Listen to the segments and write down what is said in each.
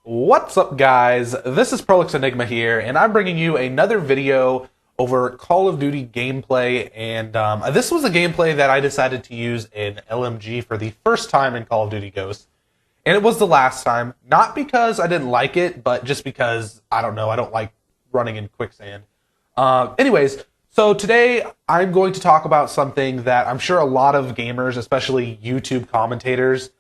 What's up, guys? This is Prolix Enigma here, and I'm bringing you another video over Call of Duty gameplay. And this was a gameplay that I decided to use in LMG for the first time in Call of Duty Ghosts. And it was the last time, not because I didn't like it, but just because, I don't know, I don't like running in quicksand. Anyways, so today I'm going to talk about something that I'm sure a lot of gamers, especially YouTube commentators,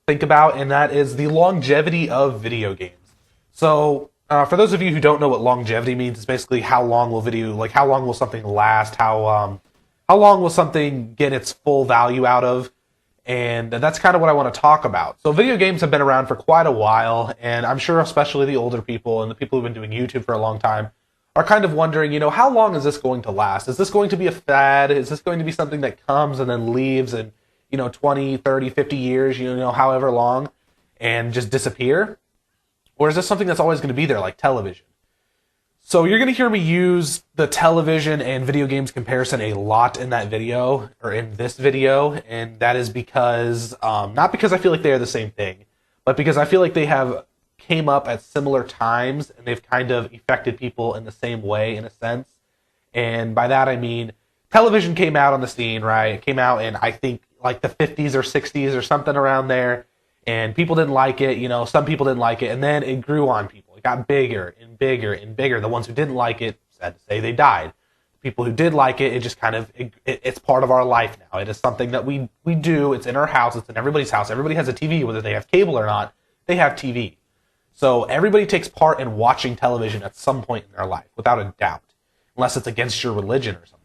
think about, and that is the longevity of video games. So, for those of you who don't know what longevity means, it's basically how long will something last, how long will something get its full value out of, and that's kind of what I want to talk about. So video games have been around for quite a while, and I'm sure especially the older people and the people who've been doing YouTube for a long time are kind of wondering, how long is this going to last? Is this going to be a fad? Is this going to be something that comes and then leaves and 20, 30, 50 years, however long, and just disappear? Or is this something that's always going to be there, like television? So you're going to hear me use the television and video games comparison a lot in that video, or in this video, and that is because, not because I feel like they are the same thing, but because I feel like they have came up at similar times, and they've kind of affected people in the same way, in a sense. And by that I mean, television came out on the scene, right? It came out in, I think, like the 50s or 60s or something around there, and people didn't like it, some people didn't like it, and then it grew on people. It got bigger and bigger and bigger. The ones who didn't like it, sad to say, they died. The people who did like it, it just kind of, it's part of our life now. It is something that we do. It's in our house. It's in everybody's house. Everybody has a TV, whether they have cable or not, they have TV. So everybody takes part in watching television at some point in their life, without a doubt, unless it's against your religion or something.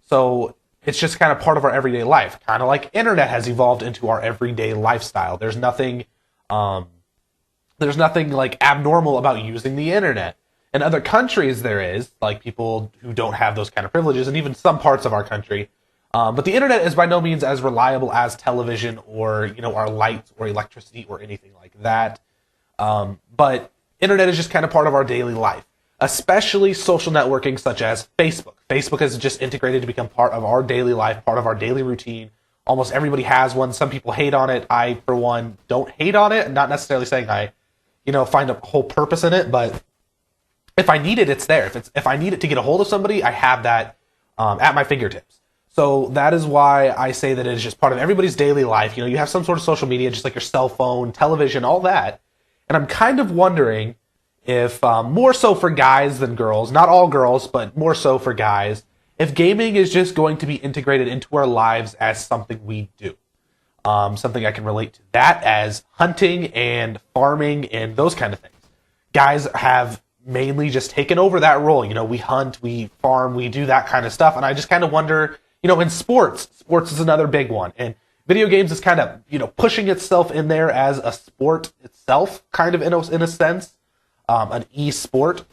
So it's just kind of part of our everyday life, kind of like internet has evolved into our everyday lifestyle. There's nothing like abnormal about using the internet. In other countries there is, like people who don't have those kind of privileges, and even some parts of our country. But the internet is by no means as reliable as television or, our lights or electricity or anything like that. But internet is just kind of part of our daily life, especially social networking such as Facebook. Facebook has just integrated to become part of our daily life, part of our daily routine. Almost everybody has one. Some people hate on it. I, for one, don't hate on it. Not necessarily saying I, find a whole purpose in it, but if I need it, it's there. If I need it to get a hold of somebody, I have that at my fingertips. So that is why I say that it is just part of everybody's daily life. You have some sort of social media, just like your cell phone, television, all that. And I'm kind of wondering if, more so for guys than girls, not all girls, but more so for guys, if gaming is just going to be integrated into our lives as something we do. Something I can relate to that as hunting and farming and those kind of things. Guys have mainly just taken over that role. We hunt, we farm, we do that kind of stuff. And I just kind of wonder, in sports is another big one. And video games is kind of, pushing itself in there as a sport itself, kind of in a sense. An e-sport,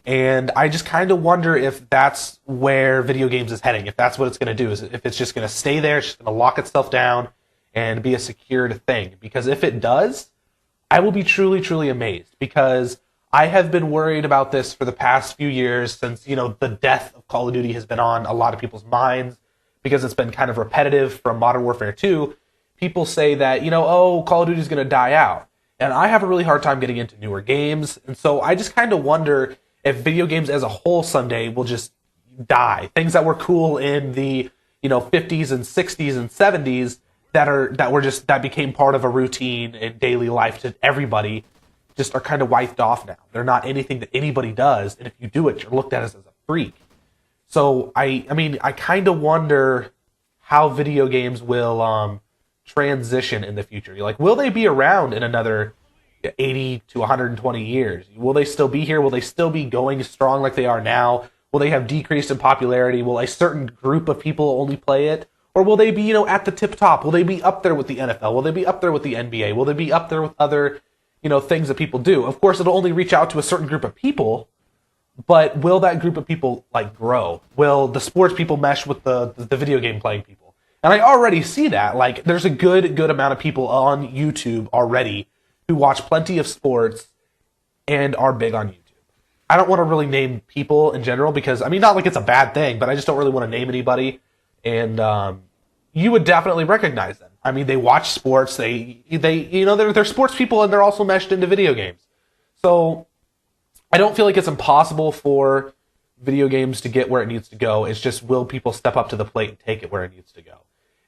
and I just kind of wonder if that's where video games is heading, if that's what it's going to do, is if it's just going to stay there, it's just going to lock itself down and be a secured thing. Because if it does, I will be truly, truly amazed, because I have been worried about this for the past few years since, the death of Call of Duty has been on a lot of people's minds, because it's been kind of repetitive from Modern Warfare 2. People say that, Call of Duty is going to die out. And I have a really hard time getting into newer games. And so I just kind of wonder if video games as a whole someday will just die. Things that were cool in the, 50s and 60s and 70s that became part of a routine in daily life to everybody just are kind of wiped off now. They're not anything that anybody does. And if you do it, you're looked at as a freak. So I kind of wonder how video games will, transition in the future. Will they be around in another 80 to 120 years? Will they still be here? Will they still be going strong like they are now? Will they have decreased in popularity? Will a certain group of people only play it? Or will they be, at the tip top? Will they be up there with the NFL? Will they be up there with the NBA? Will they be up there with other, things that people do? Of course, it'll only reach out to a certain group of people, but will that group of people, grow? Will the sports people mesh with the video game playing people? And I already see that. There's a good amount of people on YouTube already who watch plenty of sports and are big on YouTube. I don't want to really name people in general because, I mean, not like it's a bad thing, but I just don't really want to name anybody. And you would definitely recognize them. I mean, they watch sports. They you know, they're sports people, and they're also meshed into video games. So I don't feel like it's impossible for video games to get where it needs to go. It's just, will people step up to the plate and take it where it needs to go?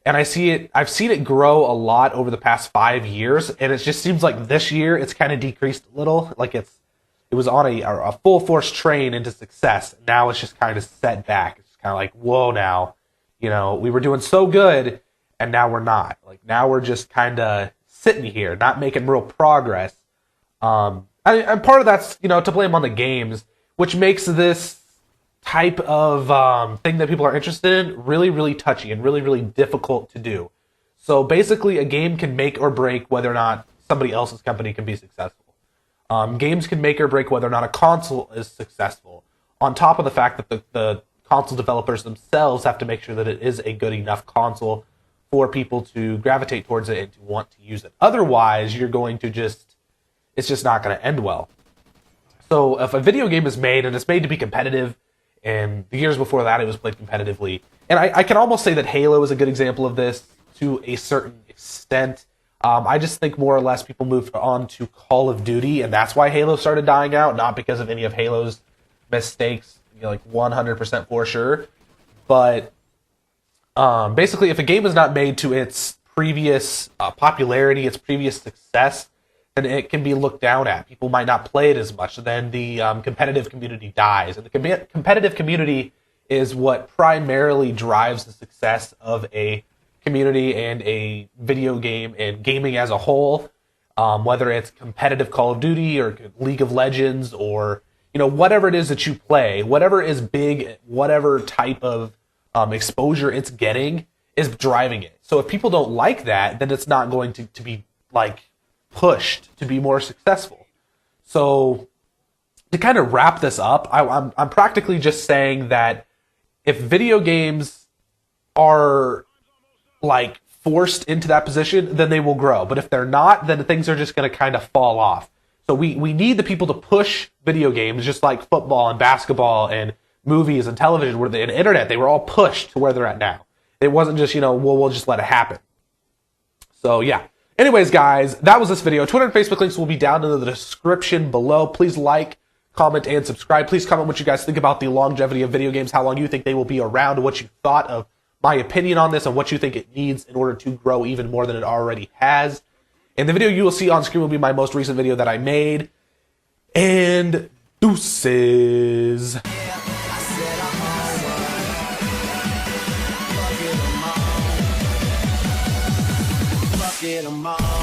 And I've seen it grow a lot over the past 5 years, and it just seems like this year it's kind of decreased a little. Like it was on a full force train into success. Now it's just kind of set back. It's kind of like, whoa, now, you know, we were doing so good, and now we're not. Like, now we're just kind of sitting here, not making real progress. And part of that's, you know, to blame on the games, which makes this type of thing that people are interested in really, really touchy and really, really difficult to do. So basically, a game can make or break whether or not somebody else's company can be successful. Games can make or break whether or not a console is successful, on top of the fact that the console developers themselves have to make sure that it is a good enough console for people to gravitate towards it and to want to use it. Otherwise, you're going to it's just not going to end well. So if a video game is made, and it's made to be competitive, and the years before that it was played competitively, and I can almost say that Halo is a good example of this to a certain extent. I just think more or less people moved on to Call of Duty, and that's why Halo started dying out, not because of any of Halo's mistakes, you know, like 100% for sure. But basically, if a game is not made to its previous popularity, its previous success, then it can be looked down at. People might not play it as much. Then the competitive community dies. And the competitive community is what primarily drives the success of a community and a video game and gaming as a whole. Whether it's competitive Call of Duty or League of Legends or, you know, whatever it is that you play, whatever is big, whatever type of exposure it's getting is driving it. So if people don't like that, then it's not going to be like pushed to be more successful. So to kind of wrap this up, I'm practically just saying that if video games are like forced into that position, then they will grow. But if they're not, then things are just going to kind of fall off. So we need the people to push video games, just like football and basketball and movies and television, where the internet, they were all pushed to where they're at now. It wasn't just, you know, we'll just let it happen. So yeah. Anyways, guys, that was this video. Twitter and Facebook links will be down in the description below. Please like, comment, and subscribe. Please comment what you guys think about the longevity of video games, how long you think they will be around, what you thought of my opinion on this, and what you think it needs in order to grow even more than it already has. And the video you will see on screen will be my most recent video that I made. And deuces. Get 'em all.